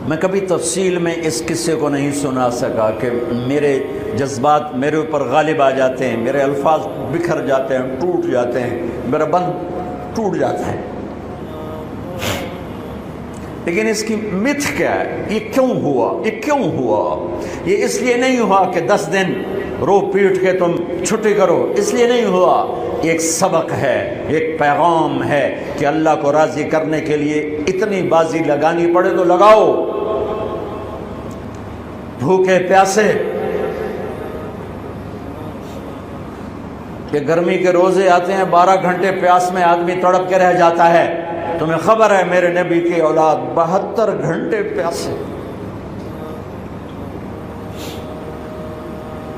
میں کبھی تفصیل میں اس قصے کو نہیں سنا سکا کہ میرے جذبات میرے اوپر غالب آ جاتے ہیں، میرے الفاظ بکھر جاتے ہیں، ٹوٹ جاتے ہیں، میرا بند ٹوٹ جاتا ہے۔ لیکن اس کی متھ کیا ہے؟ یہ کیوں ہوا؟ یہ کیوں ہوا؟ یہ اس لیے نہیں ہوا کہ 10 دن رو پیٹ کے تم چھٹی کرو، اس لیے نہیں ہوا۔ ایک سبق ہے، ایک پیغام ہے کہ اللہ کو راضی کرنے کے لیے اتنی بازی لگانی پڑے تو لگاؤ۔ بھوکے پیاسے، کہ گرمی کے روزے آتے ہیں 12 گھنٹے پیاس میں آدمی تڑپ کے رہ جاتا ہے۔ تمہیں خبر ہے میرے نبی کی اولاد 72 گھنٹے پیاسے،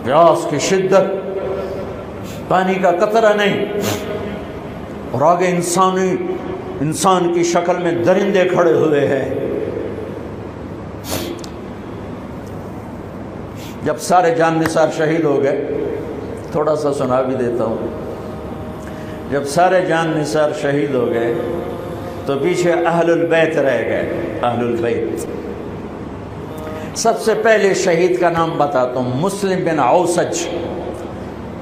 پیاس کی شدت، پانی کا قطرہ نہیں، اور آگے انسان کی شکل میں درندے کھڑے ہوئے ہیں۔ جب سارے جان نثار شہید ہو گئے، تھوڑا سا سنا بھی دیتا ہوں، جب سارے جان نثار شہید ہو گئے تو پیچھے اہل البیت رہ گئے۔ اہل البیت، سب سے پہلے شہید کا نام بتاتا ہوں، مسلم بن اوسج،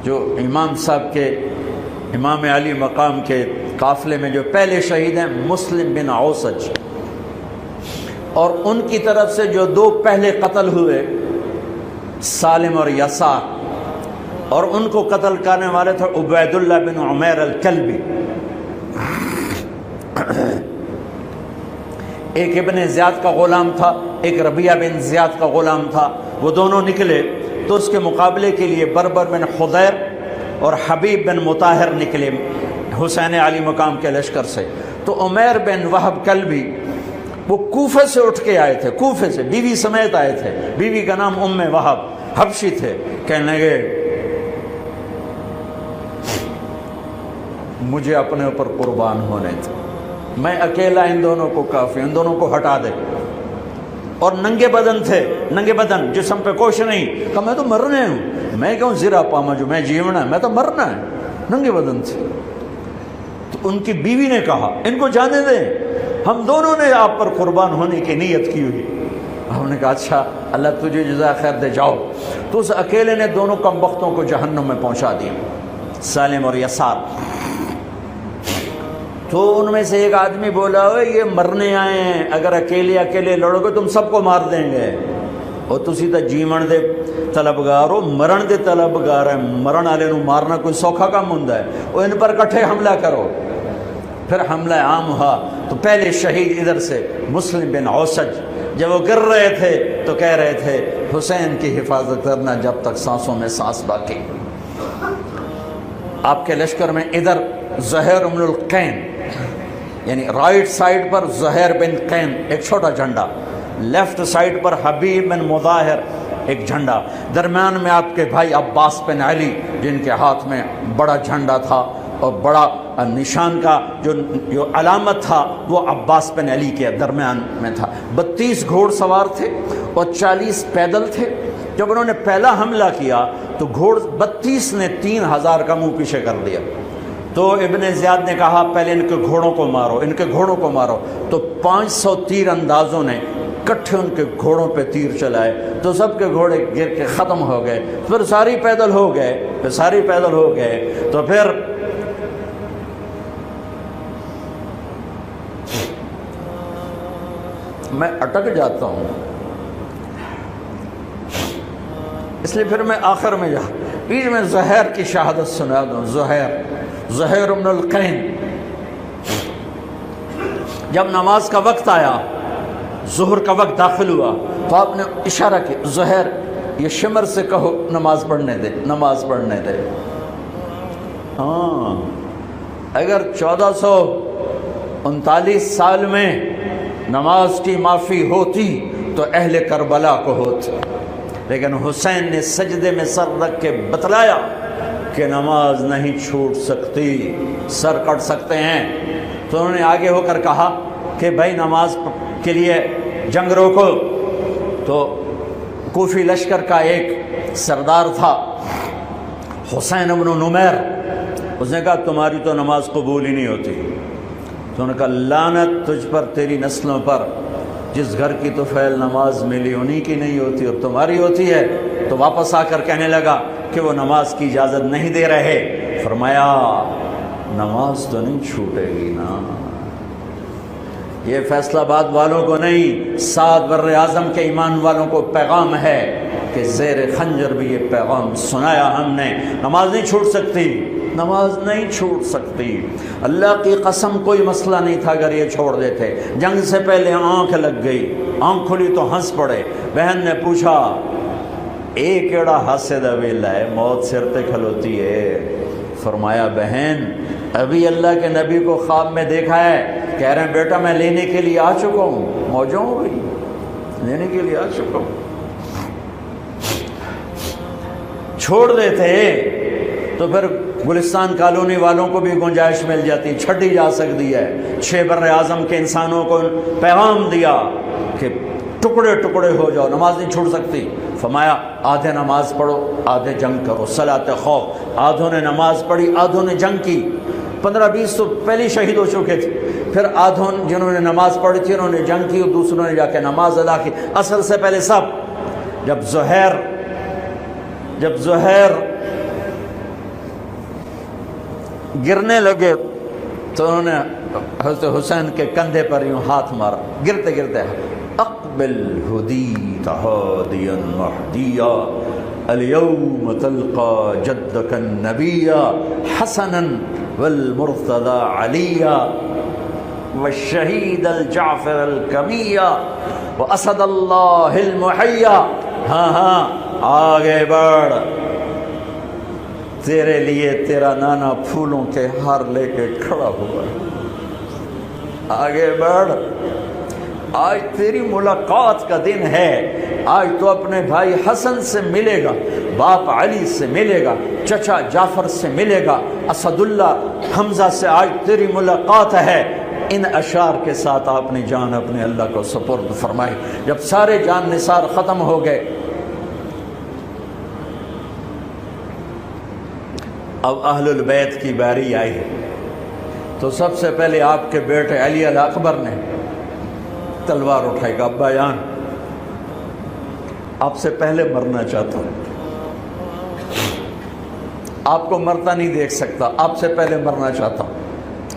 جو امام صاحب کے، امام علی مقام کے قافلے میں جو پہلے شہید ہیں، مسلم بن اوسج۔ اور ان کی طرف سے جو 2 پہلے قتل ہوئے، سالم اور یسار، اور ان کو قتل کرنے والے تھے عبید اللہ بن عمیر الکلبی۔ ایک ابن زیاد کا غلام تھا، ایک ربیعہ بن زیاد کا غلام تھا۔ وہ دونوں نکلے تو اس کے مقابلے کے لیے بربر بن خضیر اور حبیب بن مطاہر نکلے حسین علی مقام کے لشکر سے۔ تو عمیر بن وہب کلبی وہ کوفے سے اٹھ کے آئے تھے، کوفے سے بیوی سمیت آئے تھے، بیوی کا نام ام وہب، حبشی تھے۔ کہنے لگے مجھے اپنے اوپر قربان ہونے تھے، میں اکیلا ان دونوں کو کافی، ان دونوں کو ہٹا دے۔ اور ننگے بدن تھے، ننگے بدن، جسم پہ کچھ نہیں۔ کہا میں تو مرنے ہوں، میں کیوں زرا پاما جو میں جیونا ہے، میں تو مرنا ہے۔ ننگے بدن تھے۔ تو ان کی بیوی نے کہا ان کو جانے دیں، ہم دونوں نے آپ پر قربان ہونے کی نیت کی ہوئی۔ ہم نے کہا اچھا اللہ تجھے جزائے خیر دے، جاؤ۔ تو اس اکیلے نے دونوں کم بختوں کو جہنم میں پہنچا دیا، سالم اور یسار۔ تو ان میں سے ایک آدمی بولا اوے یہ مرنے آئے ہیں، اگر اکیلے لڑو گے تم سب کو مار دیں گے، اور تسی تو جیون دے طلبگار ہو، مرن دے طلبگار ہیں، مرن والے نو مارنا کوئی سوکھا کام ہوندا ہے، وہ ان پر کٹھے حملہ کرو۔ پھر حملہ عام ہوا تو پہلے شہید ادھر سے مسلم بن اوسج، جب وہ گر رہے تھے تو کہہ رہے تھے حسین کی حفاظت کرنا جب تک سانسوں میں سانس باقی۔ آپ کے لشکر میں ادھر زہیر بن القین، یعنی رائٹ سائڈ پر زہیر بن قین ایک چھوٹا جھنڈا، لیفٹ سائڈ پر حبیب بن مظاہر ایک جھنڈا، درمیان میں آپ کے بھائی عباس بن علی جن کے ہاتھ میں بڑا جھنڈا تھا، اور بڑا نشان کا جو علامت تھا وہ عباس بن علی کے درمیان میں تھا۔ 32 گھوڑ سوار تھے اور 40 پیدل تھے۔ جب انہوں نے پہلا حملہ کیا تو 32 نے 3000 کا منہ پیچھے کر دیا۔ تو ابن زیاد نے کہا پہلے ان کے گھوڑوں کو مارو، ان کے گھوڑوں کو مارو۔ تو 500 تیر اندازوں نے کٹھے ان کے گھوڑوں پہ تیر چلائے تو سب کے گھوڑے گر کے ختم ہو گئے۔ پھر ساری پیدل ہو گئے، تو پھر میں اٹک جاتا ہوں، اس لیے پھر میں آخر میں بیچ میں زہیر کی شہادت سنا دوں۔ زہیر بن القین، جب نماز کا وقت آیا، ظہر کا وقت داخل ہوا تو آپ نے اشارہ کیا زہیر یہ شمر سے کہو نماز پڑھنے دے۔ ہاں، اگر 1439 سال میں نماز کی معافی ہوتی تو اہل کربلا کو ہوتی، لیکن حسین نے سجدے میں سر رکھ کے بتلایا کہ نماز نہیں چھوٹ سکتی، سر کٹ سکتے ہیں۔ تو انہوں نے آگے ہو کر کہا کہ بھائی نماز کے لیے جنگ روکو۔ تو کوفی لشکر کا ایک سردار تھا حسین بن نمیر، اس نے کہا تمہاری تو نماز قبول ہی نہیں ہوتی۔ تو انہوں نے کہا لعنت تجھ پر، تیری نسلوں پر، جس گھر کی تو فعل نماز ملی انہی کی نہیں ہوتی اور تمہاری ہوتی ہے. تو واپس آ کر کہنے لگا کہ وہ نماز کی اجازت نہیں دے رہے. فرمایا نماز تو نہیں چھوٹے گی نا. یہ فیصلہ آباد والوں کو نہیں، 7 بر اعظم کے ایمان والوں کو پیغام ہے کہ زیر خنجر بھی یہ پیغام سنایا ہم نے. نماز نہیں چھوٹ سکتی، نماز نہیں چھوٹ سکتی. اللہ کی قسم کوئی مسئلہ نہیں تھا اگر یہ چھوڑ دیتے. جنگ سے پہلے آنکھ لگ گئی، آنکھ کھلی تو ہنس پڑے. بہن نے پوچھا اے کیڑا ہاسے دا ویلا ہے، موت سر تے کھلوتی ہے. فرمایا بہن ابھی اللہ کے نبی کو خواب میں دیکھا ہے، کہہ رہے ہیں بیٹا میں لینے کے لیے آ چکا ہوں. موجوں ہو گئی، لینے کے لیے آ چکا ہوں. چھوڑ دیتے تو پھر گلستان کالونی والوں کو بھی گنجائش مل جاتی، چھٹی جا سکتی ہے. 6 بر اعظم کے انسانوں کو پیغام دیا کہ ٹکڑے ٹکڑے ہو جاؤ، نماز نہیں چھوٹ سکتی. فرمایا آدھے نماز پڑھو آدھے جنگ کرو، صلاۃ خوف. آدھوں نے نماز پڑھی آدھوں نے جنگ کی. 15-20 تو پہلے شہید ہو چکے تھے. پھر آدھوں جنہوں نے نماز پڑھی تھی انہوں نے جنگ کی اور دوسروں نے جا کے نماز ادا کی. اصل سے پہلے سب. جب زہیر گرنے لگے تو انہوں نے حضرت حسین کے کندھے پر یوں ہاتھ مارا. گرتے گرتے اقبل ہدیت ہادیا مہدیا اليوم تلقى جدك النبي حسنا والمرتضى عليا والشهيد الجعفر الكمية واسد الله المحيا. ہاں آگے بڑھ، تیرے لیے تیرا نانا پھولوں کے ہار لے کے کھڑا ہوا. آگے بڑھ، آج تیری ملاقات کا دن ہے. آج تو اپنے بھائی حسن سے ملے گا، باپ علی سے ملے گا، چچا جعفر سے ملے گا، اسد اللہ حمزہ سے آج تیری ملاقات ہے. ان اشعار کے ساتھ آپ نے جان اپنے اللہ کو سپرد فرمائی. جب سارے جان نثار ختم ہو گئے اب اہل البیت کی باری آئی تو سب سے پہلے آپ کے بیٹے علی الاکبر نے تلوار اٹھائی کہ ابا جان آپ سے پہلے مرنا چاہتا ہوں، آپ کو مرتا نہیں دیکھ سکتا، آپ سے پہلے مرنا چاہتا ہوں،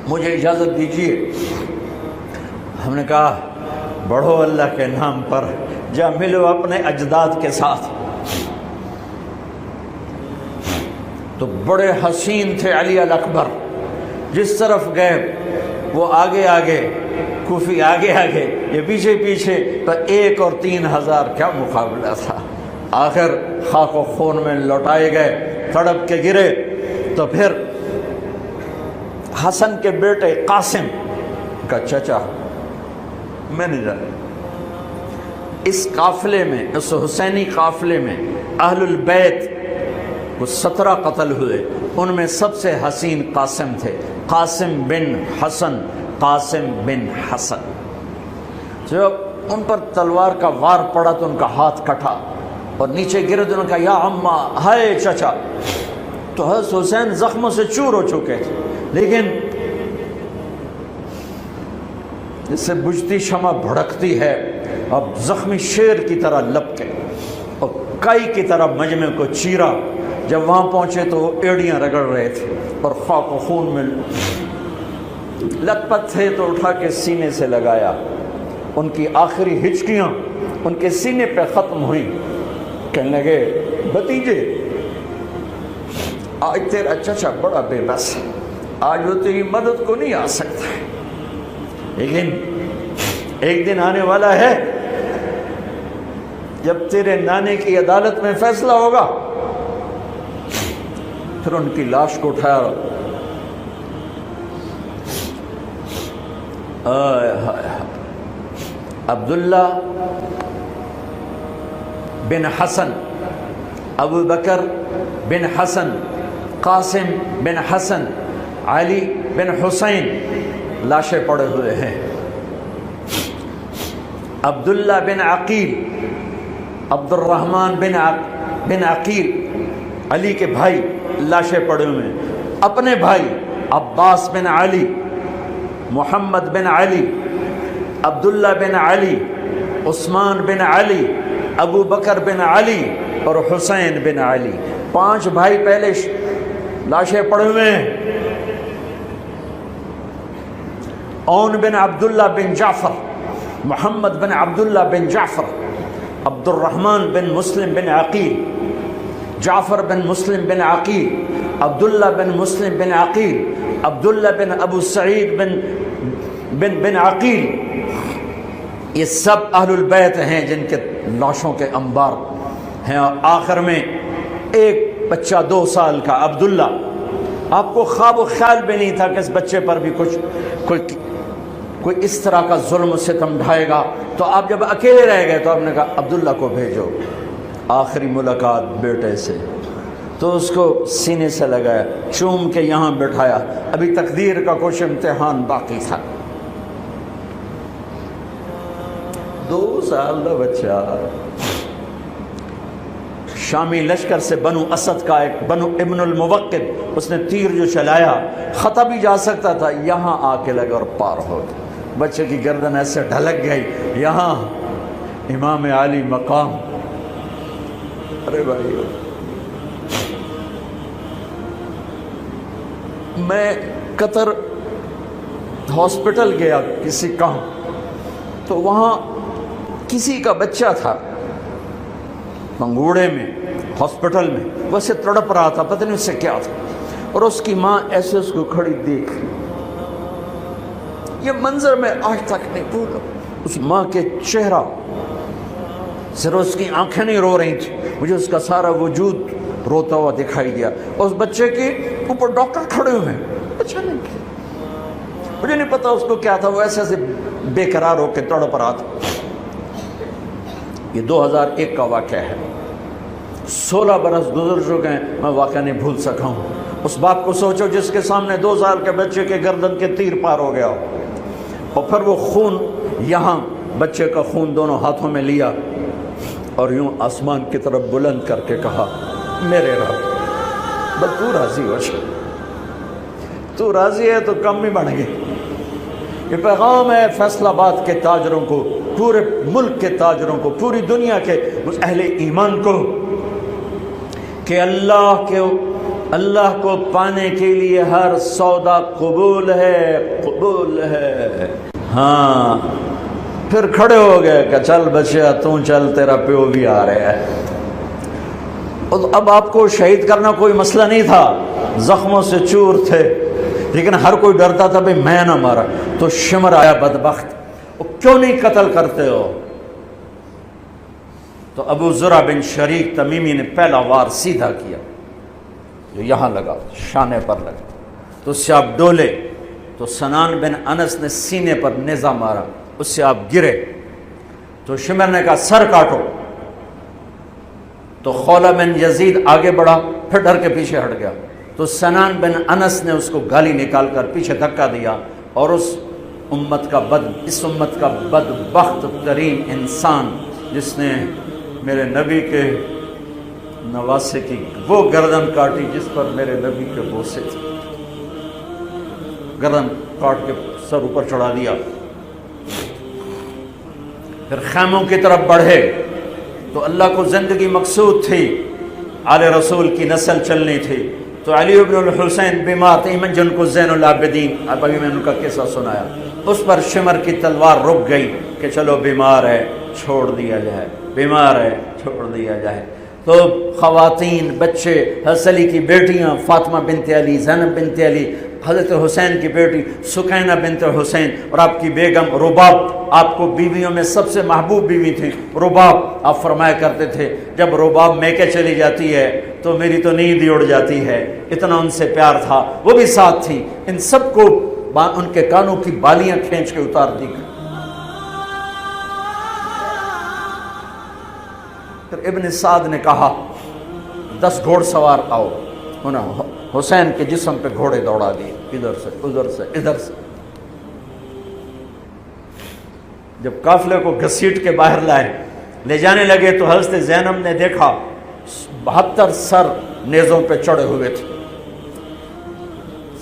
مجھے اجازت دیجیے. ہم نے کہا بڑھو اللہ کے نام پر، جا ملو اپنے اجداد کے ساتھ. تو بڑے حسین تھے علی الاکبر، جس طرف گئے وہ آگے آگے، کوفی آگے آگے، یہ پیچھے پیچھے. تو 1 اور 3,000 کیا مقابلہ تھا. آخر خاک و خون میں لوٹائے گئے، تڑپ کے گرے. تو پھر حسن کے بیٹے قاسم کا چچا میں نہیں جانا، اس قافلے میں، اس حسینی قافلے میں اہل البیت وہ 17 قتل ہوئے. ان میں سب سے حسین قاسم تھے، قاسم بن حسن. قاسم بن حسن جب ان پر تلوار کا وار پڑا تو ان کا ہاتھ کٹا اور نیچے گرے تو انہوں نے کہا یا اماں، ہائے چچا. تو حضرت حسین زخموں سے چور ہو چکے تھے، لیکن اس سے بجھتی شمع بھڑکتی ہے. اب زخمی شیر کی طرح لپکے اور کائی کی طرح مجمع کو چیرا. جب وہاں پہنچے تو وہ ایڑیاں رگڑ رہے تھے اور خاک و خون میں لت پت تھے، تو اٹھا کے سینے سے لگایا. ان کی آخری ہچکیاں ان کے سینے پہ ختم ہوئی. کہنے لگے بھتیجے آج تیرا چچا بڑا بے بس ہے، آج وہ تیری مدد کو نہیں آ سکتا ہے، لیکن ایک دن آنے والا ہے جب تیرے نانے کی عدالت میں فیصلہ ہوگا. پھر ان کی لاش کو اٹھایا. عبداللہ بن حسن، ابو بکر بن حسن، قاسم بن حسن، علی بن حسین لاشیں پڑے ہوئے ہیں. عبداللہ بن عقیل، عبد الرحمن بن عقیل علی کے بھائی لاشیں پڑے ہوئے ہیں. اپنے بھائی عباس بن علی، محمد بن علی، عبداللہ بن علی، عثمان بن علی، ابو بکر بن علی اور حسین بن علی، 5 بھائی پہلے لاشیں پڑے ہوئے ہیں۔ اون بن عبداللہ بن جعفر، محمد بن عبداللہ بن جعفر، عبد الرحمن بن مسلم بن عقیل، جعفر بن مسلم بن عقیل، عبداللہ بن مسلم بن عقیل، عبداللہ بن ابو سعید بن عقیل، یہ سب اہل البیت ہیں جن کے لاشوں کے انبار ہیں۔ اور آخر میں ایک بچہ 2 سال کا عبداللہ، آپ کو خواب و خیال بھی نہیں تھا کہ اس بچے پر بھی کوئی اس طرح کا ظلم و ستم ڈھائے گا، تو آپ جب اکیلے رہ گئے تو آپ نے کہا عبداللہ کو بھیجو۔ آخری ملاقات بیٹے سے، تو اس کو سینے سے لگایا، چوم کے یہاں بٹھایا، ابھی تقدیر کا کچھ امتحان باقی تھا۔ 2 سال کا بچہ، شامی لشکر سے بنو اسد کا ایک بنو ابن الموقد، اس نے تیر جو چلایا، خطا بھی جا سکتا تھا، یہاں آ کے لگا اور پار ہو گیا۔ بچے کی گردن ایسے ڈھلک گئی، یہاں امام علی مقام۔ ارے بھائی، میں قطر ہاسپٹل گیا کسی کام، تو وہاں کسی کا بچہ تھا منگوڑے میں، ہاسپٹل میں، ویسے تڑپ رہا تھا، پتہ نہیں اس سے کیا تھا، اور اس کی ماں ایسے اس کو کھڑی دیکھ، یہ منظر میں آج تک نہیں بھولا۔ اس ماں کے چہرہ، صرف اس کی آنکھیں نہیں رو رہی تھی، مجھے اس کا سارا وجود روتا ہوا دکھائی دیا۔ اس بچے کے اوپر ڈاکٹر کھڑے ہوئے ہیں، اچھا نہیں کیا، مجھے نہیں پتا اس کو کیا تھا، وہ ایسے ایسے بے قرار ہو کے تڑپ رہا تھا۔ یہ 2001 کا واقعہ ہے، 16 برس گزر چکے ہیں، میں واقعہ نہیں بھول سکا ہوں۔ اس باپ کو سوچو جس کے سامنے 2 سال کے بچے کے گردن کے تیر پار ہو گیا ہو، اور پھر وہ خون، یہاں بچے کا خون دونوں ہاتھوں میں لیا اور یوں آسمان کی طرف بلند کر کے کہا، میرے رب، بس تو راضی ہو جا، تو راضی ہے تو کم ہی بڑھ گئے۔ یہ پیغام ہے فیصل آباد کے تاجروں کو، پورے ملک کے تاجروں کو، پوری دنیا کے اہل ایمان کو، کہ اللہ کو پانے کے لیے ہر سودا قبول ہے، قبول ہے۔ ہاں، پھر کھڑے ہو گئے کہ چل بچیا تو چل، تیرا پیو بھی آ رہا ہے۔ اب آپ کو شہید کرنا کوئی مسئلہ نہیں تھا، زخموں سے چور تھے، لیکن ہر کوئی ڈرتا تھا بھئی میں نہ مارا۔ تو شمر آیا بدبخت، وہ کیوں نہیں قتل کرتے ہو؟ تو ابو زرع بن شریک تمیمی نے پہلا وار سیدھا کیا، جو یہاں لگا، شانے پر لگا، تو اس سے آپ ڈولے، تو سنان بن انس نے سینے پر نیزہ مارا، اس سے آپ گرے، تو شمر نے کہا سر کاٹو، تو خولہ بن یزید آگے بڑھا، پھر ڈر کے پیچھے ہٹ گیا، تو سنان بن انس نے اس کو گالی نکال کر پیچھے دھکا دیا، اور اس امت کا بدبخت ترین انسان جس نے میرے نبی کے نواسے کی وہ گردن کاٹی جس پر میرے نبی کے بوسے تھے، گردن کاٹ کے سر اوپر چڑھا دیا۔ پھر خیموں کی طرف بڑھے، تو اللہ کو زندگی مقصود تھی، آل رسول کی نسل چلنی تھی، تو علی ابن الحسین بیمار تھے، جن کو زین العابدین، اب ابھی میں نے ان کا قصہ سنایا، اس پر شمر کی تلوار رک گئی کہ چلو بیمار ہے چھوڑ دیا جائے، بیمار ہے چھوڑ دیا جائے۔ تو خواتین، بچے، حضرت علی کی بیٹیاں فاطمہ بنت علی، زینب بنت علی، حضرت حسین کی بیٹی سکینہ بنت حسین، اور آپ کی بیگم رباب، آپ کو بیویوں میں سب سے محبوب بیوی تھی رباب۔ آپ فرمایا کرتے تھے جب رباب میکے چلی جاتی ہے تو میری تو نیند ہی اڑ جاتی ہے، اتنا ان سے پیار تھا، وہ بھی ساتھ تھی۔ ان سب کو ان کے کانوں کی بالیاں کھینچ کے اتار دی۔ پھر ابن سعد نے کہا 10 گھوڑ سوار آؤ، انہوں حسین کے جسم پہ گھوڑے دوڑا دیے، ادھر سے ادھر سے ادھر سے۔ جب قافلے کو گھسیٹ کے باہر لائے، لے جانے لگے، تو حضرت زینب نے دیکھا 72 سر نیزوں پہ چڑھے ہوئے تھے،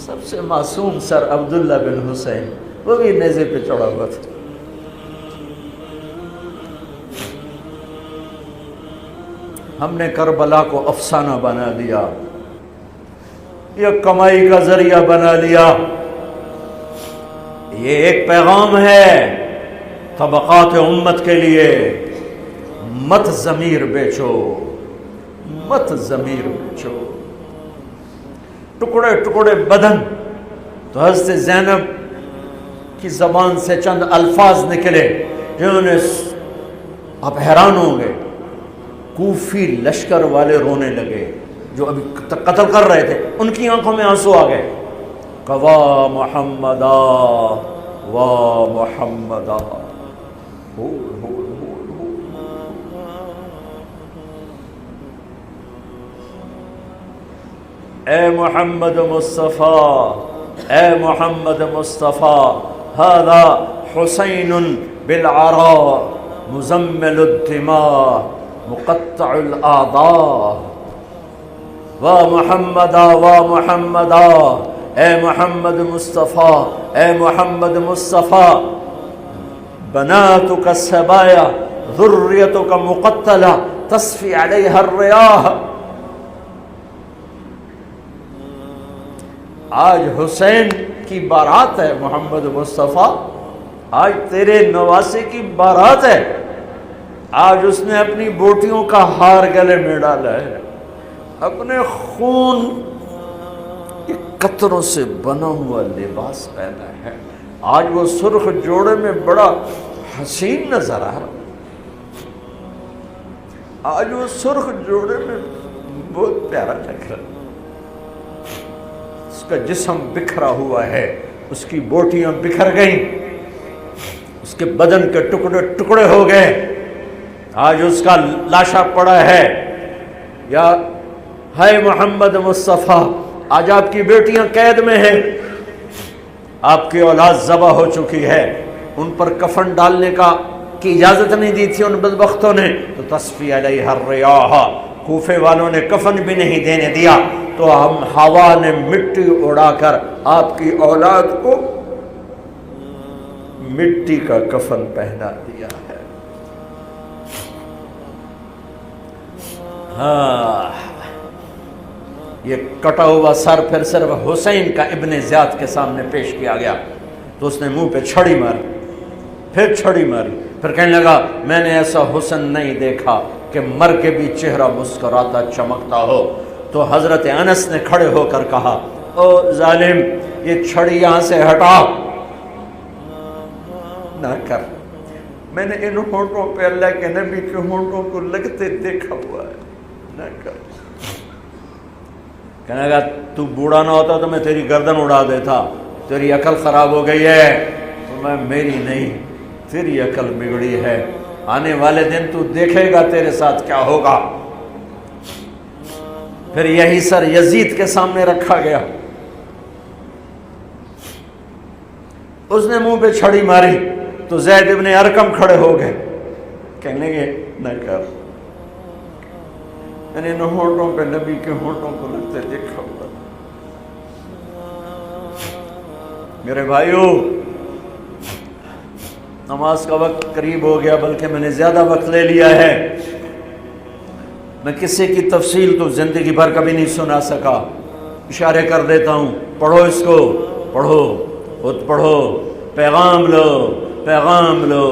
سب سے معصوم سر عبداللہ بن حسین، وہ بھی نیزے پہ چڑھا ہوا تھا۔ ہم نے کربلا کو افسانہ بنا دیا، یہ کمائی کا ذریعہ بنا لیا۔ یہ ایک پیغام ہے طبقات امت کے لیے، مت ضمیر بیچو، مت ضمیر بیچو۔ ٹکڑے ٹکڑے بدن، تو حضرت زینب کی زبان سے چند الفاظ نکلے جنہوں نے، آپ حیران ہوں گے، کوفی لشکر والے رونے لگے جو ابھی قتل کر رہے تھے، ان کی آنکھوں میں آنسو آ گئے۔ وا محمدا وا محمدا، اے محمد مصطفیٰ، اے محمد مصطفیٰ، ھذا حسین بالعراء مزمل الدماء مقطع الاعضاء، وا محمدا وا محمدا، اے محمد مصطفیٰ، اے محمد مصطفیٰ، بناتک السبایا ذریتک مقتلہ تصفی علیہا الریاح۔ آج حسین کی بارات ہے محمد مصطفیٰ، آج تیرے نواسے کی بارات ہے، آج اس نے اپنی بوٹیوں کا ہار گلے میں ڈالا ہے، اپنے خون کے قطروں سے بنا ہوا لباس پہنا ہے، آج وہ سرخ جوڑے میں بڑا حسین نظر آ رہا، آج وہ سرخ جوڑے میں بہت پیارا لگ رہا، اس کا جسم بکھرا ہوا ہے، اس کی بوٹیاں بکھر گئیں، اس کے بدن کے ٹکڑے ٹکڑے ہو گئے، آج اس کا لاشا پڑا ہے۔ یا ہے محمد مصطفیٰ، آج آپ کی بیٹیاں قید میں ہیں، آپ کی اولاد ذبح ہو چکی ہے، ان پر کفن ڈالنے کی اجازت نہیں دی تھی ان بدبختوں نے، تو تصفی علیہ الریاح، کوفے والوں نے کفن بھی نہیں دینے دیا، تو ہم ہوا نے مٹی اڑا کر آپ کی اولاد کو مٹی کا کفن پہنا دیا ہے۔ ہاں، یہ کٹا ہوا سر پھر صرف حسین کا ابن زیاد کے سامنے پیش کیا گیا، تو اس نے منہ پہ چھڑی ماری، پھر چھڑی ماری، پھر کہنے لگا میں نے ایسا حسن نہیں دیکھا کہ مر کے بھی چہرہ مسکراتا چمکتا ہو۔ تو حضرت انس نے کھڑے ہو کر کہا، او ظالم، یہ چھڑی یہاں سے ہٹا، نہ کر، میں نے ان ہونٹوں پہ اللہ کے نبی کے ہونٹوں کو لگتے دیکھا ہوا ہے، نہ کر۔ کہنے لگا تو بوڑھا نہ ہوتا تو میں تیری گردن اڑا دیتا، تیری عقل خراب ہو گئی ہے۔ تو میں میری نہیں، تیری عقل بگڑی ہے، آنے والے دن تو دیکھے گا تیرے ساتھ کیا ہوگا۔ پھر یہی سر یزید کے سامنے رکھا گیا، اس نے منہ پہ چھڑی ماری، تو زید ابن ارقم کھڑے ہو گئے، کہنے لگے نہ کر، میں نے ان ہونٹوں پہ نبی کے ہونٹوں کو لگتے دیکھا ہوا۔ میرے بھائیو، نماز کا وقت قریب ہو گیا، بلکہ میں نے زیادہ وقت لے لیا ہے، میں کسی کی تفصیل تو زندگی بھر کبھی نہیں سنا سکا، اشارے کر دیتا ہوں، پڑھو اس کو، پڑھو، خود پڑھو، پیغام لو، پیغام لو۔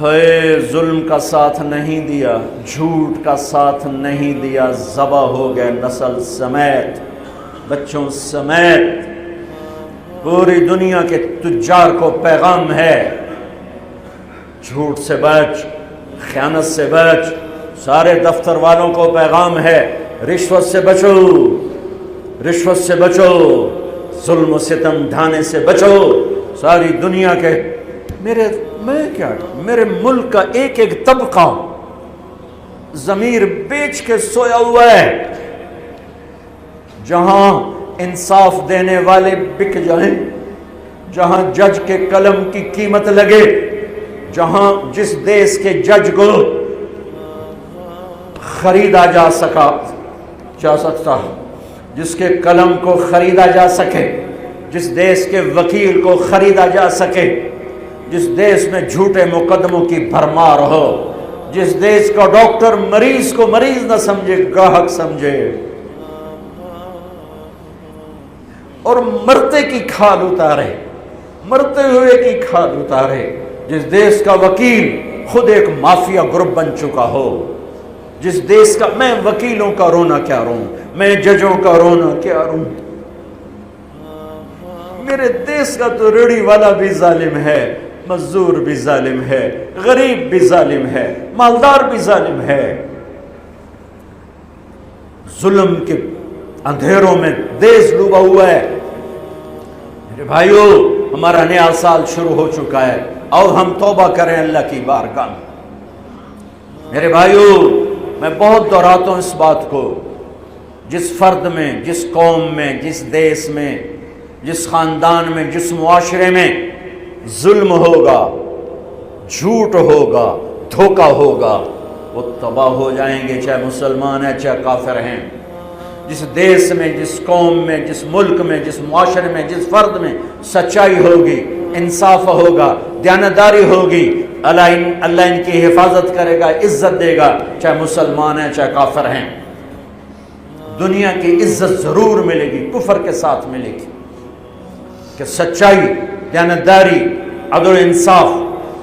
ہے ظلم کا ساتھ نہیں دیا، جھوٹ کا ساتھ نہیں دیا، ذبح ہو گئے نسل سمیت، بچوں سمیت۔ پوری دنیا کے تجار کو پیغام ہے، جھوٹ سے بچ، خیانت سے بچ، سارے دفتر والوں کو پیغام ہے، رشوت سے بچو، رشوت سے بچو، ظلم و ستم ڈھانے سے بچو، ساری دنیا کے میرے ملک کا ایک ایک طبقہ ضمیر بیچ کے سویا ہوا ہے، جہاں انصاف دینے والے بک جائیں، جہاں جج کے قلم کی قیمت لگے، جہاں جس دیش کے جج کو خریدا جا سکتا، جس کے قلم کو خریدا جا سکے، جس دیش کے وکیل کو خریدا جا سکے، جس دیش میں جھوٹے مقدموں کی بھرمار ہو، جس دیش کا ڈاکٹر مریض کو مریض نہ سمجھے، گاہک سمجھے، اور مرتے کی کھال اتارے، مرتے ہوئے کی کھال اتارے، جس دیش کا وکیل خود ایک مافیا گروپ بن چکا ہو، جس دیش کا، میں وکیلوں کا رونا کیا روں، میں ججوں کا رونا کیا روں، میرے دیش کا تو ریڑھی والا بھی ظالم ہے، مزدور بھی ظالم ہے، غریب بھی ظالم ہے، مالدار بھی ظالم ہے، ظلم کے اندھیروں میں دیش ڈوبا ہوا ہے۔ میرے بھائیو، ہمارا نیا سال شروع ہو چکا ہے، اور ہم توبہ کریں اللہ کی بارگاہ میں۔ میرے بھائیو، میں بہت دہراتا ہوں اس بات کو، جس فرد میں، جس قوم میں، جس دیش میں، جس خاندان میں، جس معاشرے میں ظلم ہوگا، جھوٹ ہوگا، دھوکہ ہوگا، وہ تباہ ہو جائیں گے، چاہے مسلمان ہیں چاہے کافر ہیں۔ جس دیش میں، جس قوم میں، جس ملک میں، جس معاشرے میں، جس فرد میں سچائی ہوگی، انصاف ہوگا، دیانتداری ہوگی، اللہ ان کی حفاظت کرے گا، عزت دے گا، چاہے مسلمان ہیں چاہے کافر ہیں۔ دنیا کی عزت ضرور ملے گی، کفر کے ساتھ ملے گی، کہ سچائی، دیانتداری، عدل و انصاف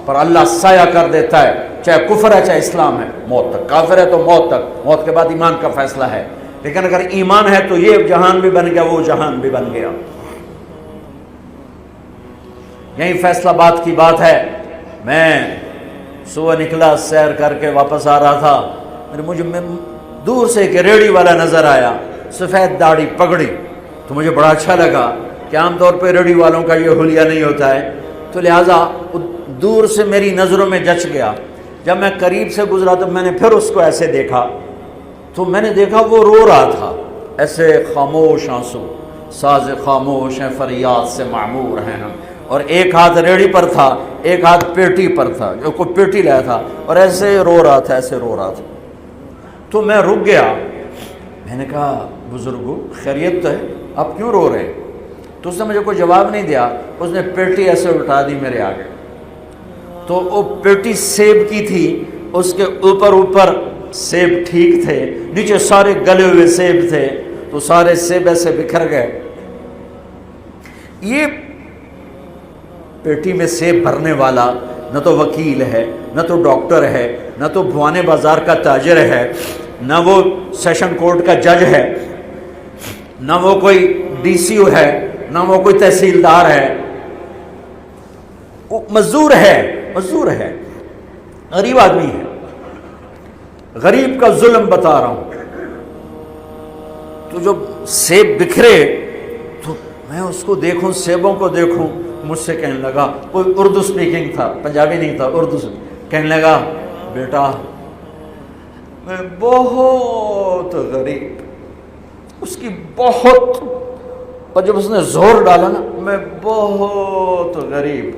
پر اللہ سایہ کر دیتا ہے، چاہے کفر ہے چاہے اسلام ہے، موت تک۔ کافر ہے تو موت تک، موت کے بعد ایمان کا فیصلہ ہے، لیکن اگر ایمان ہے تو یہ جہان بھی بن گیا، وہ جہان بھی بن گیا۔ یہی فیصلہ بات کی بات ہے۔ میں صبح نکلا، سیر کر کے واپس آ رہا تھا، مجھے دور سے ایک ریڑھی والا نظر آیا، سفید داڑھی، پگڑی، تو مجھے بڑا اچھا لگا کہ عام طور پہ ریڑھی والوں کا یہ حلیہ نہیں ہوتا ہے، تو لہٰذا دور سے میری نظروں میں جچ گیا۔ جب میں قریب سے گزرا تو میں نے پھر اس کو ایسے دیکھا، تو میں نے دیکھا وہ رو رہا تھا، ایسے خاموش آنسو، ساز خاموش ہیں فریاد سے معمور ہیں ہم، اور ایک ہاتھ ریڑھی پر تھا، ایک ہاتھ پیٹی پر تھا، جو کوئی پیٹی لایا تھا، اور ایسے رو رہا تھا، ایسے رو رہا تھا۔ تو میں رک گیا، میں نے کہا بزرگو خیریت تو ہے، آپ کیوں رو رہے ہیں؟ تو اس نے مجھے کوئی جواب نہیں دیا، اس نے پیٹی ایسے اٹھا دی میرے آگے، تو وہ پیٹی سیب کی تھی، اس کے اوپر سیب ٹھیک تھے، نیچے سارے گلے ہوئے سیب تھے، تو سارے سیب ایسے بکھر گئے۔ یہ پیٹی میں سیب بھرنے والا نہ تو وکیل ہے، نہ تو ڈاکٹر ہے، نہ تو بھوانے بازار کا تاجر ہے، نہ وہ سیشن کورٹ کا جج ہے، نہ وہ کوئی ڈی سی او ہے، نہ وہ کوئی تحصیلدار ہے، وہ مزدور ہے، غریب آدمی ہے۔ غریب کا ظلم بتا رہا ہوں۔ تو جب سیب بکھرے تو میں اس کو دیکھوں، سیبوں کو دیکھوں، مجھ سے کہنے لگا، کوئی اردو سپیکنگ تھا، پنجابی نہیں تھا، اردو سے کہنے لگا، بیٹا میں بہت غریب، اس کی بہت، اور جب اس نے زور ڈالا نا، میں بہت غریب،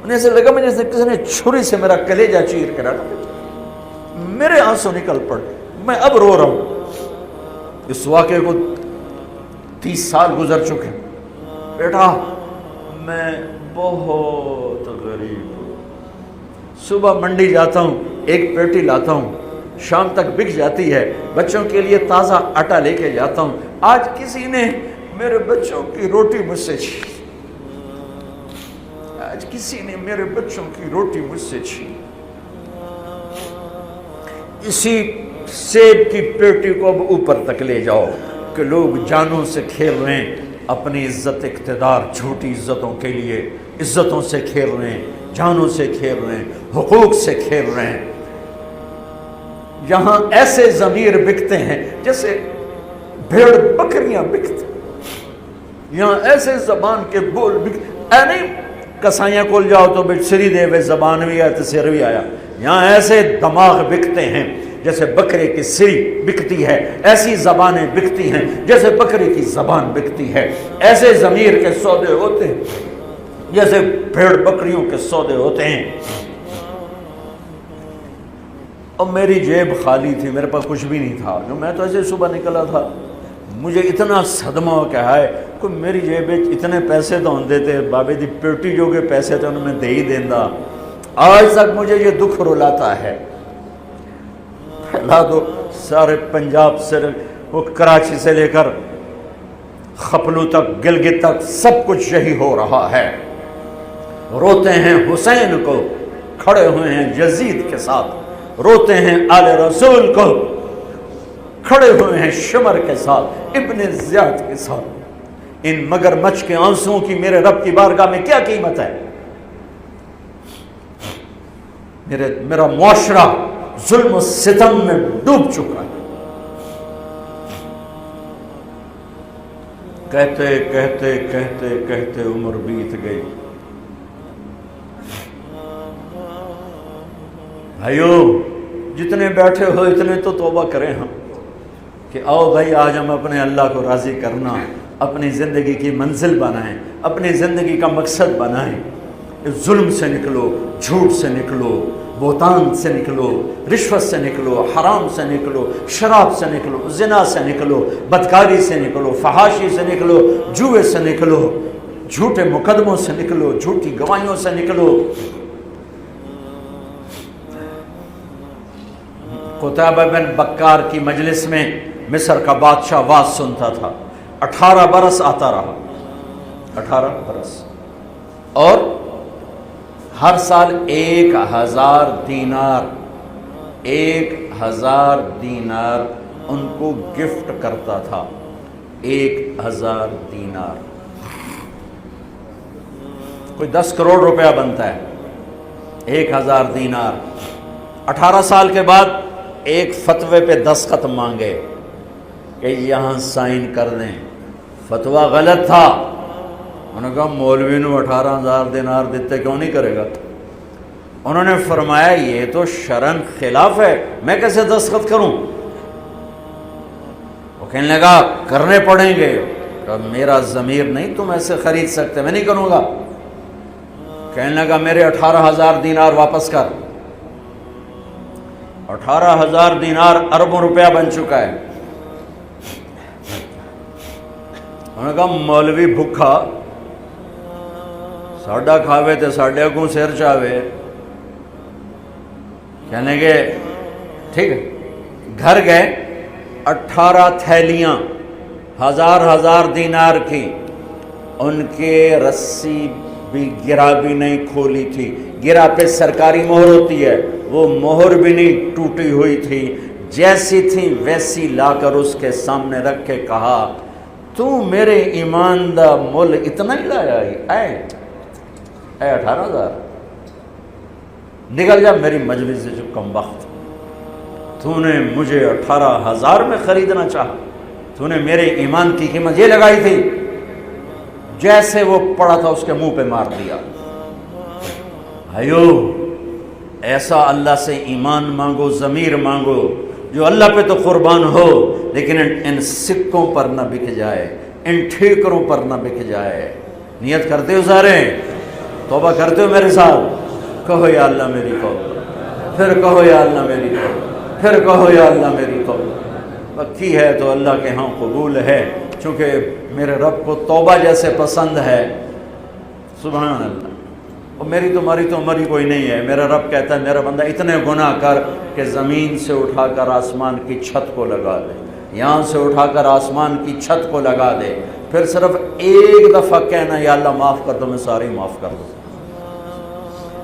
انہیں ایسے لگا مجھے کسی نے چھری سے میرا کلیجہ چیر کے رکھا، میرے آنسو نکل پڑے، میں اب رو رہا ہوں۔ اس واقعے کو 30 سال گزر چکے۔ بیٹا میں بہت غریب ہوں، صبح منڈی جاتا ہوں، ایک پیٹی لاتا ہوں، شام تک بک جاتی ہے، بچوں کے لیے تازہ آٹا لے کے جاتا ہوں، آج کسی نے میرے بچوں کی روٹی مجھ سے چھین، آج کسی نے میرے بچوں کی روٹی مجھ سے چھین۔ اسی سیب کی پیٹی کو اب اوپر تک لے جاؤ کہ لوگ جانوں سے کھیل رہے ہیں، اپنی عزت اقتدار جھوٹی عزتوں کے لیے عزتوں سے کھیل رہے ہیں، جانوں سے کھیل رہے ہیں، حقوق سے کھیل رہے ہیں۔ یہاں ایسے ضمیر بکتے ہیں جیسے بھیڑ بکریاں بکتے، یہاں ایسے زبان کے بول بکتے، اے نہیں کسائیاں کول جاؤ تو بچ سری دے وے زبان بھی آیا تو سر بھی آیا، یہاں ایسے دماغ بکتے ہیں جیسے بکرے کی سری بکتی ہے، ایسی زبانیں بکتی ہیں جیسے بکرے کی زبان بکتی ہے، ایسے ضمیر کے سودے ہوتے ہیں جیسے بھیڑ بکریوں کے سودے ہوتے ہیں۔ اور میری جیب خالی تھی، میرے پاس کچھ بھی نہیں تھا، جو میں تو ایسے صبح نکلا تھا، مجھے اتنا صدمہ ہو کہ ہائے کوئی میری جیب اتنے پیسے تو ہوں دیتے، بابے دی پیٹی جو کہ پیسے تھے انہوں میں دے ہی دیندا۔ آج تک مجھے یہ دکھ رلاتا ہے لا دو سارے پنجاب سے وہ کراچی سے لے کر خپلو تک گلگت تک سب کچھ یہی ہو رہا ہے. روتے ہیں حسین کو کھڑے ہوئے ہیں یزید کے ساتھ، روتے ہیں آل رسول کو کھڑے ہوئے ہیں شمر کے ساتھ، ابن زیاد کے ساتھ. ان مگر مچھ کے آنسوؤں کی میرے رب کی بارگاہ میں کیا قیمت ہے؟ میرا معاشرہ ظلم و ستم میں ڈوب چکا ہے. کہتے کہتے کہتے کہتے عمر بیت گئی. بھائیو جتنے بیٹھے ہو اتنے تو توبہ کریں ہم کہ آؤ بھائی آج ہم اپنے اللہ کو راضی کرنا، اپنی زندگی کی منزل بنائیں، اپنی زندگی کا مقصد بنائیں. ظلم سے نکلو، جھوٹ سے نکلو، بہتان سے نکلو، رشوت سے نکلو، حرام سے نکلو، شراب سے نکلو، زنا سے نکلو، بدکاری سے نکلو، فحاشی سے نکلو، جوئے سے نکلو، جھوٹے مقدموں سے نکلو، جھوٹی گواہیوں سے نکلو. قتیبہ بن بکار کی مجلس میں مصر کا بادشاہ واز سنتا تھا. 18 برس آتا رہا، 18 برس، اور ہر سال 1000 دینار 1000 دینار ان کو گفٹ کرتا تھا. 1000 دینار کوئی 10 کروڑ روپیہ بنتا ہے. 1000 دینار. 18 سال کے بعد ایک فتوے پہ دستخط مانگے کہ یہاں سائن کر دیں. فتویٰ غلط تھا. انہوں نے کہا مولوی نے 18,000 دینار دیتے کیوں نہیں کرے گا؟ انہوں نے فرمایا یہ تو شرعاً خلاف ہے، میں کیسے دستخط کروں؟ وہ کہنے لگا کرنے پڑیں گے. کہا میرا ضمیر نہیں تم ایسے خرید سکتے، میں نہیں کروں گا. کہنے لگا میرے 18,000 دینار واپس کر. 18,000 دینار اربوں روپیہ بن چکا ہے. انہوں نے کہا مولوی بھکھا ساڈا کھاوے تے ساڈے اگوں سر چاوے. کہنے گے ٹھیک ہے. گھر گئے، 18 تھیلیاں 1000 دینار کی. ان کے رسی بھی گرا بھی نہیں کھولی تھی. گرا پہ سرکاری مہر ہوتی ہے، وہ مہر بھی نہیں ٹوٹی ہوئی تھی. جیسی تھی ویسی لا کر اس کے سامنے رکھ کے کہا تو میرے ایمان دا مول اتنا ہی لایا اے 18,000 نکل جا میری مجلس سے جو کم وقت. تو نے مجھے 18,000 میں خریدنا چاہا، تو نے میرے ایمان کی قیمت یہ لگائی تھی. جیسے وہ پڑا تھا اس کے منہ پہ مار دیا. بھائیو ایسا اللہ سے ایمان مانگو، ضمیر مانگو جو اللہ پہ تو قربان ہو، لیکن ان سکوں پر نہ بک جائے، ان ٹھیکروں پر نہ بک جائے. نیت کرتے ہو سارے؟ توبہ کرتے ہو میرے ساتھ؟ کہو یا اللہ میری توبہ، پھر کہو یا اللہ میری توبہ، پھر کہو یا اللہ میری توبہ. پکی ہے تو اللہ کے ہاں قبول ہے، چونکہ میرے رب کو توبہ جیسے پسند ہے. سبحان اللہ. اور میری تمہاری تو عمر ہی کوئی نہیں ہے. میرا رب کہتا ہے میرا بندہ اتنے گناہ کر کہ زمین سے اٹھا کر آسمان کی چھت کو لگا دے، یہاں سے اٹھا کر آسمان کی چھت کو لگا دے، پھر صرف ایک دفعہ کہنا یا اللہ معاف کر دو، میں ساری معاف کر دوں.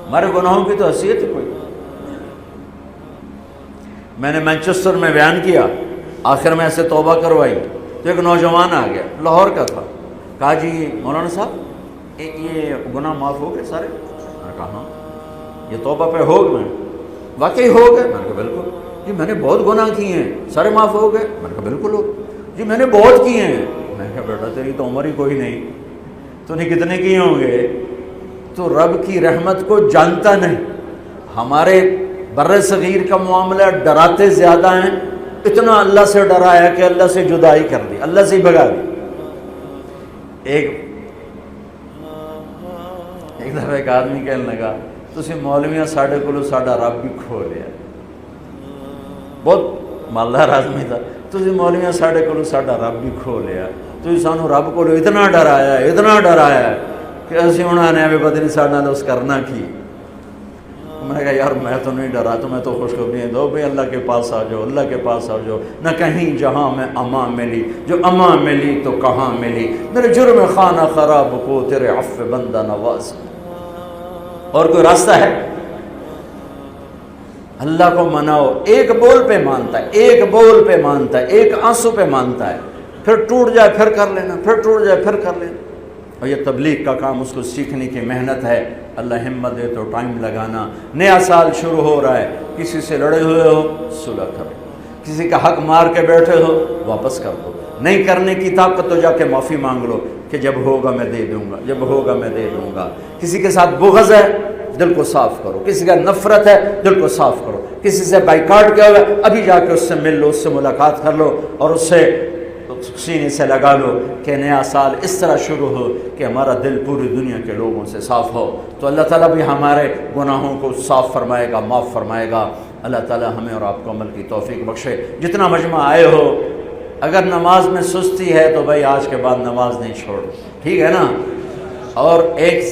ہمارے گناہوں کی تو حیثیت ہے کوئی. میں نے مینچسٹر میں بیان کیا، آخر میں ایسے توبہ کروائی تو ایک نوجوان آ گیا، لاہور کا تھا. کہا جی مولانا صاحب یہ گناہ معاف ہو گئے سارے؟ میں نے کہا ہاں. یہ توبہ پہ ہو گئے؟ واقعی ہو گئے؟ میں نے کہا بالکل. جی میں نے بہت گناہ کیے ہیں، سارے معاف ہو گئے؟ میں نے کہا بالکل ہو. جی میں نے بہت کیے ہیں. میں نے کہا بیٹا تیری تو عمر ہی کوئی نہیں، تو نے کتنے کیے ہوں گے؟ تو رب کی رحمت کو جانتا نہیں. ہمارے بر صغیر کا معاملہ ڈراتے زیادہ ہیں. اتنا اللہ سے ڈرایا کہ اللہ سے جدائی کر دی، اللہ سے ہی بھگا دی. ایک دفعہ ایک آدمی کہنے لگا تسی مولویاں ساڈے کولو ساڈا رب بھی کھو لیا. بہت مالدار آدمی تھا. تسی مولویاں ساڈے کولو ساڈا رب بھی کھو لیا. تسی سانو رب کولو اتنا ڈرایا کہ اسی ہن آنے پتہ نہیں ساڈے نال اس کرنا کی. میں نے کہا یار میں تو نہیں ڈرا، تمہیں تو خوشخبری دو بھائی اللہ کے پاس آ جاؤ، اللہ کے پاس آ جاؤ، نہ کہیں جہاں میں امان ملی، جو امان ملی تو کہاں ملی، میرے جرم خانہ خراب کو تیرے عفو بندہ نواز۔ اور کوئی راستہ ہے؟ اللہ کو مناؤ، ایک بول پہ مانتا ہے، ایک بول پہ مانتا ہے، ایک آنسو پہ مانتا ہے، پھر ٹوٹ جائے پھر کر لینا، پھر ٹوٹ جائے پھر کر لینا۔ اور یہ تبلیغ کا کام، اس کو سیکھنے کی محنت ہے، اللہ ہمت دے تو ٹائم لگانا۔ نیا سال شروع ہو رہا ہے، کسی سے لڑے ہوئے ہو صلح کرو، کسی کا حق مار کے بیٹھے ہو واپس کر دو، نہیں کرنے کی طاقت تو جا کے معافی مانگ لو کہ جب ہوگا میں دے دوں گا، جب ہوگا میں دے دوں گا۔ کسی کے ساتھ بغض ہے دل کو صاف کرو، کسی کا نفرت ہے دل کو صاف کرو، کسی سے بائیکاٹ کیا ہوا ہے ابھی جا کے اس سے مل لو، اس سے ملاقات کر لو، اور اس سے سینے سے لگا لو کہ نیا سال اس طرح شروع ہو کہ ہمارا دل پوری دنیا کے لوگوں سے صاف ہو۔ تو اللہ تعالیٰ بھی ہمارے گناہوں کو صاف فرمائے گا، معاف فرمائے گا۔ اللہ تعالیٰ ہمیں اور آپ کو عمل کی توفیق بخشے۔ جتنا مجمع آئے ہو، اگر نماز میں سستی ہے تو بھائی آج کے بعد نماز نہیں چھوڑو، ٹھیک ہے نا؟ اور ایک